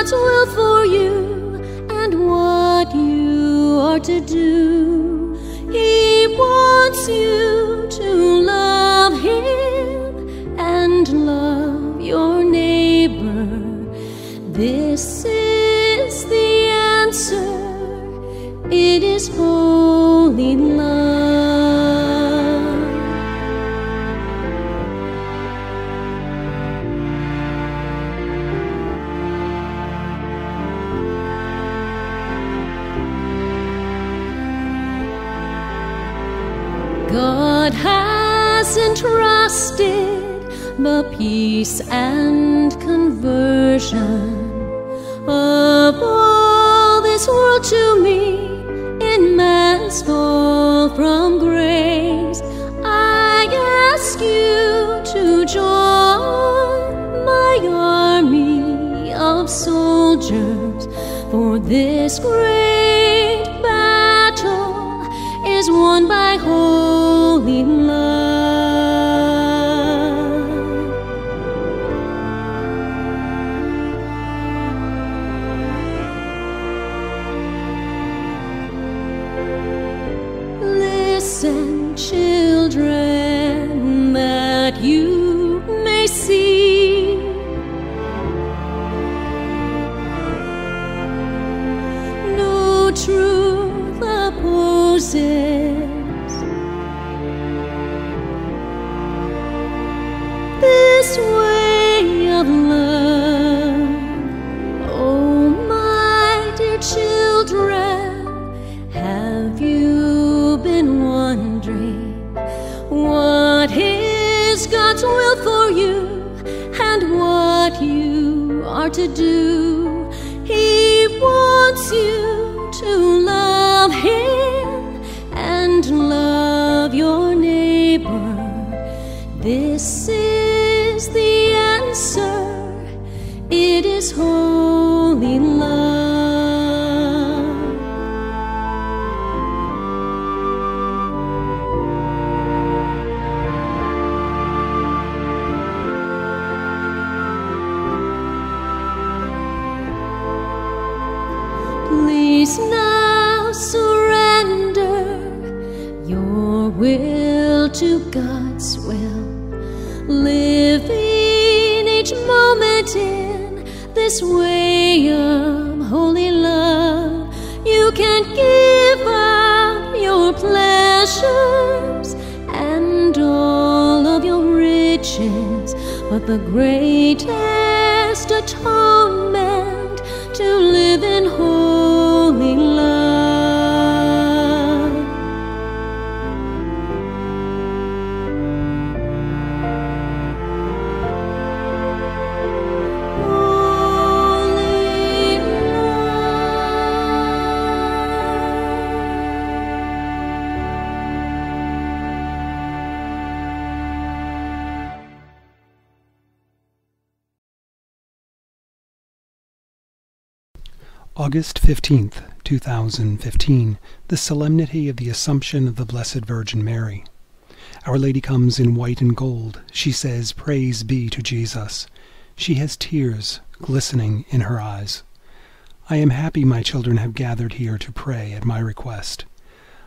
God's will for you and what you are to do. He wants you to love Him and love your neighbor. This is the answer. It is holy love. God has entrusted the peace and conversion of all this world to me. In man's fall from grace, I ask you to join my army of soldiers, for this great battle is won by holy love. Listen, children, that you may see no truth opposes this way of love. Oh, my dear children, have you been wondering what is God's will for you and what you are to do? He wants you to love Him and love your neighbor. This is the answer. It is holy love. Please now surrender your will to God's will, living each moment in this way of holy love. You can give up your pleasures and all of your riches, but the greatest atonement to live in holy love. Holy August 15th, 2015, the Solemnity of the Assumption of the Blessed Virgin Mary. Our Lady comes in white and gold. She says, "Praise be to Jesus." She has tears glistening in her eyes. I am happy my children have gathered here to pray at my request.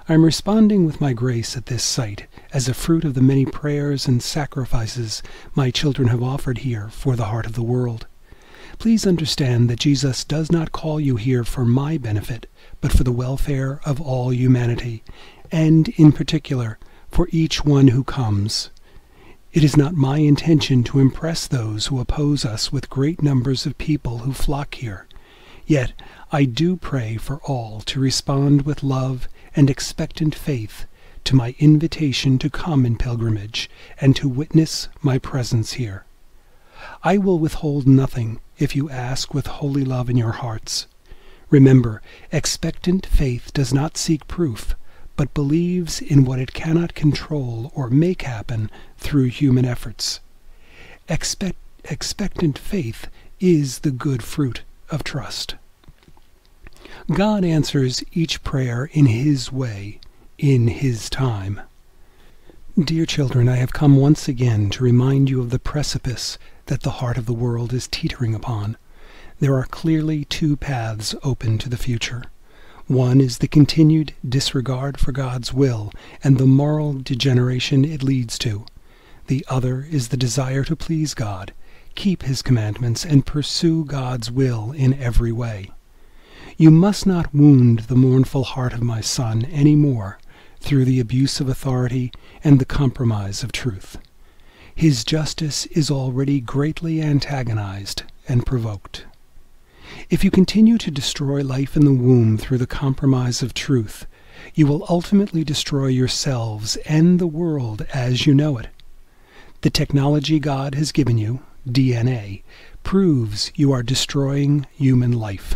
I am responding with my grace at this site as a fruit of the many prayers and sacrifices my children have offered here for the heart of the world. Please understand that Jesus does not call you here for my benefit, but for the welfare of all humanity, and in particular for each one who comes. It is not my intention to impress those who oppose us with great numbers of people who flock here. Yet I do pray for all to respond with love and expectant faith to my invitation to come in pilgrimage and to witness my presence here. I will withhold nothing if you ask with holy love in your hearts. Remember, expectant faith does not seek proof, but believes in what it cannot control or make happen through human efforts. Expectant faith is the good fruit of trust. God answers each prayer in His way, in His time. Dear children, I have come once again to remind you of the precipice that the heart of the world is teetering upon. There are clearly two paths open to the future. One is the continued disregard for God's will and the moral degeneration it leads to. The other is the desire to please God, keep His commandments, and pursue God's will in every way. You must not wound the mournful heart of my son any more through the abuse of authority and the compromise of truth. His justice is already greatly antagonized and provoked. If you continue to destroy life in the womb through the compromise of truth, you will ultimately destroy yourselves and the world as you know it. The technology God has given you, DNA, proves you are destroying human life.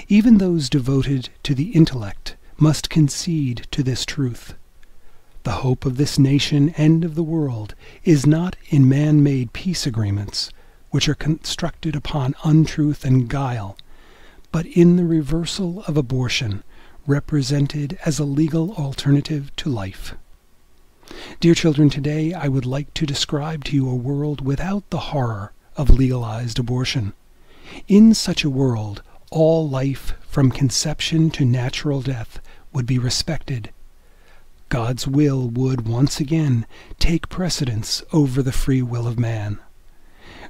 Even those devoted to the intellect must concede to this truth. The hope of this nation and of the world is not in man-made peace agreements, which are constructed upon untruth and guile, but in the reversal of abortion, represented as a legal alternative to life. Dear children, today I would like to describe to you a world without the horror of legalized abortion. In such a world, all life from conception to natural death would be respected. God's will would once again take precedence over the free will of man.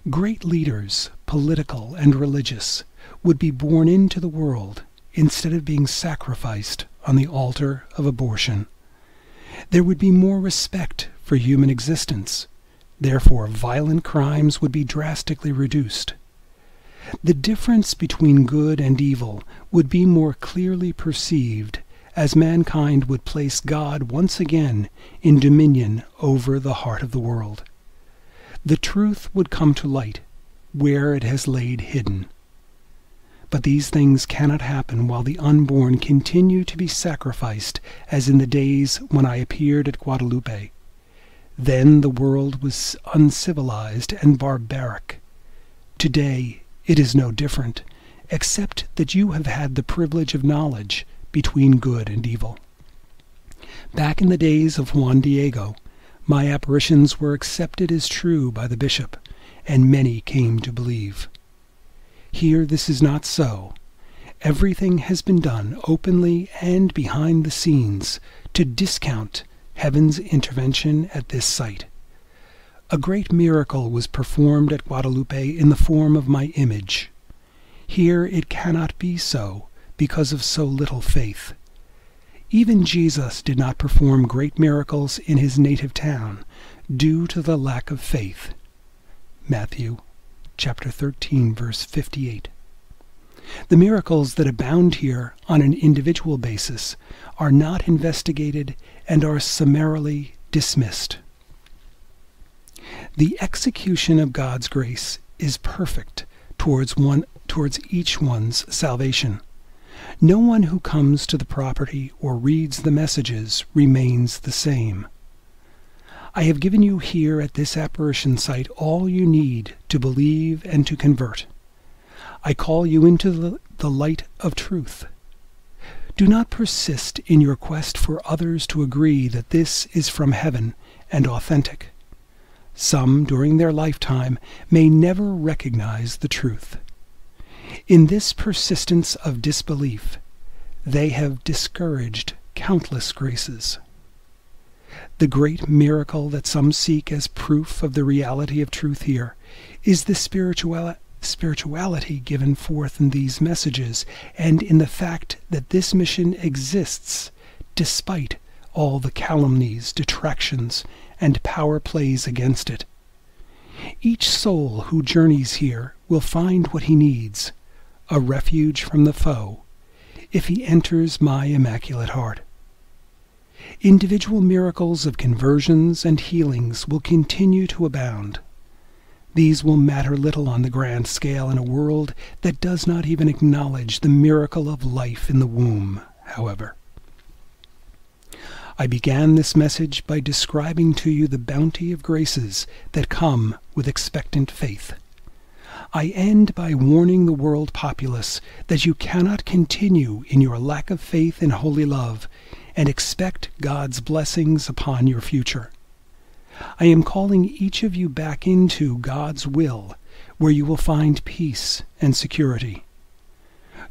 Great leaders, political and religious, would be born into the world instead of being sacrificed on the altar of abortion. There would be more respect for human existence. Therefore, violent crimes would be drastically reduced. The difference between good and evil would be more clearly perceived as mankind would place God once again in dominion over the heart of the world. The truth would come to light where it has laid hidden. But these things cannot happen while the unborn continue to be sacrificed as in the days when I appeared at Guadalupe. Then the world was uncivilized and barbaric. Today it is no different, except that you have had the privilege of knowledge between good and evil. Back in the days of Juan Diego, my apparitions were accepted as true by the bishop, and many came to believe. Here this is not so. Everything has been done openly and behind the scenes to discount heaven's intervention at this site. A great miracle was performed at Guadalupe in the form of my image. Here it cannot be so because of so little faith. Even Jesus did not perform great miracles in his native town due to the lack of faith. Matthew chapter 13, verse 58. The miracles that abound here on an individual basis are not investigated and are summarily dismissed. The execution of God's grace is perfect towards each one's salvation. No one who comes to the property or reads the messages remains the same. I have given you here at this apparition site all you need to believe and to convert. I call you into the light of truth. Do not persist in your quest for others to agree that this is from heaven and authentic. Some, during their lifetime, may never recognize the truth. In this persistence of disbelief, they have discouraged countless graces. The great miracle that some seek as proof of the reality of truth here is the spirituality given forth in these messages and in the fact that this mission exists despite all the calumnies, detractions, and power plays against it. Each soul who journeys here will find what he needs, a refuge from the foe, if he enters my Immaculate Heart. Individual miracles of conversions and healings will continue to abound. These will matter little on the grand scale in a world that does not even acknowledge the miracle of life in the womb, however. I began this message by describing to you the bounty of graces that come with expectant faith. I end by warning the world populace that you cannot continue in your lack of faith and holy love and expect God's blessings upon your future. I am calling each of you back into God's will, where you will find peace and security.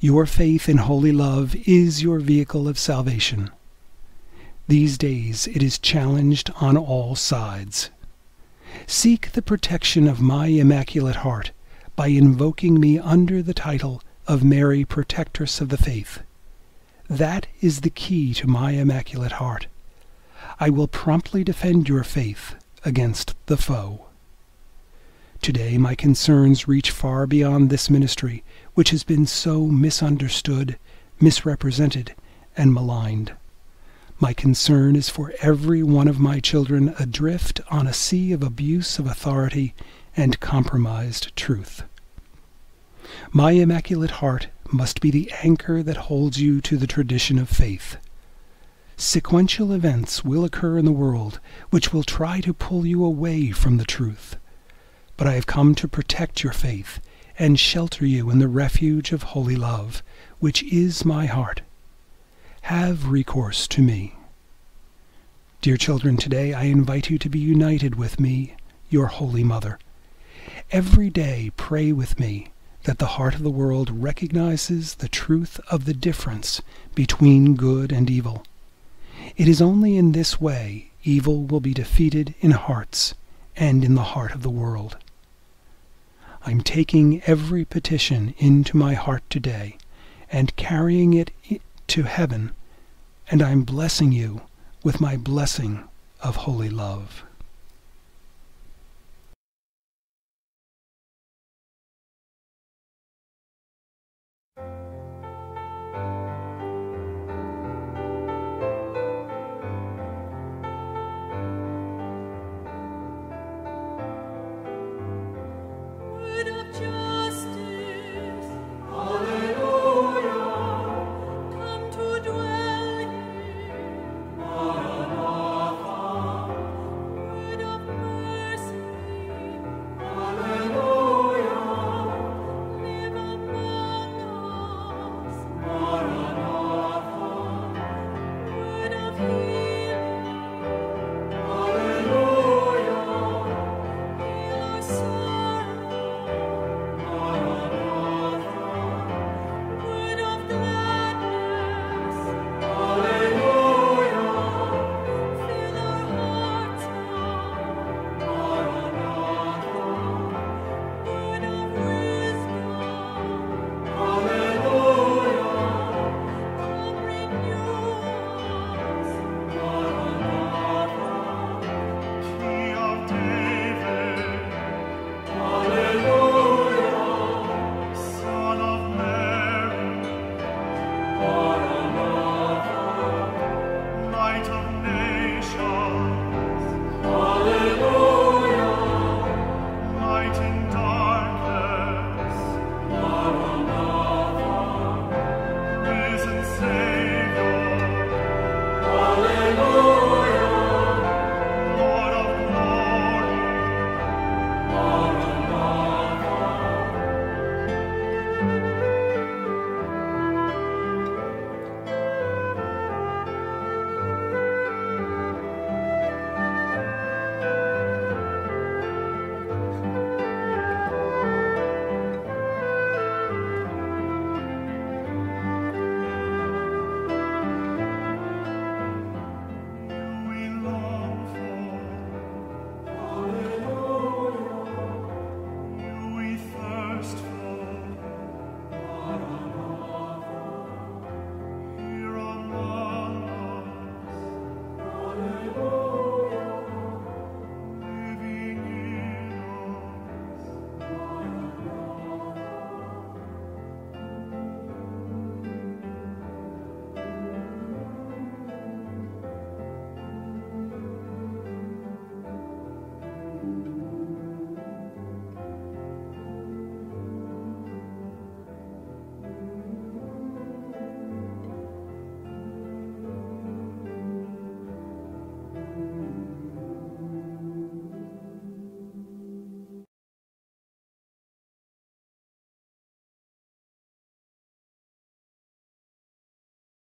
Your faith in holy love is your vehicle of salvation. These days it is challenged on all sides. Seek the protection of my Immaculate Heart by invoking me under the title of Mary, Protectress of the Faith. That is the key to my Immaculate Heart. I will promptly defend your faith against the foe. Today my concerns reach far beyond this ministry, which has been so misunderstood, misrepresented, and maligned. My concern is for every one of my children adrift on a sea of abuse of authority and compromised truth. My Immaculate Heart must be the anchor that holds you to the tradition of faith. Sequential events will occur in the world which will try to pull you away from the truth. But I have come to protect your faith and shelter you in the refuge of holy love, which is my heart. Have recourse to me. Dear children, today I invite you to be united with me, your Holy Mother. Every day pray with me that the heart of the world recognizes the truth of the difference between good and evil. It is only in this way evil will be defeated in hearts and in the heart of the world. I'm taking every petition into my heart today and carrying it to heaven, and I'm blessing you with my blessing of holy love.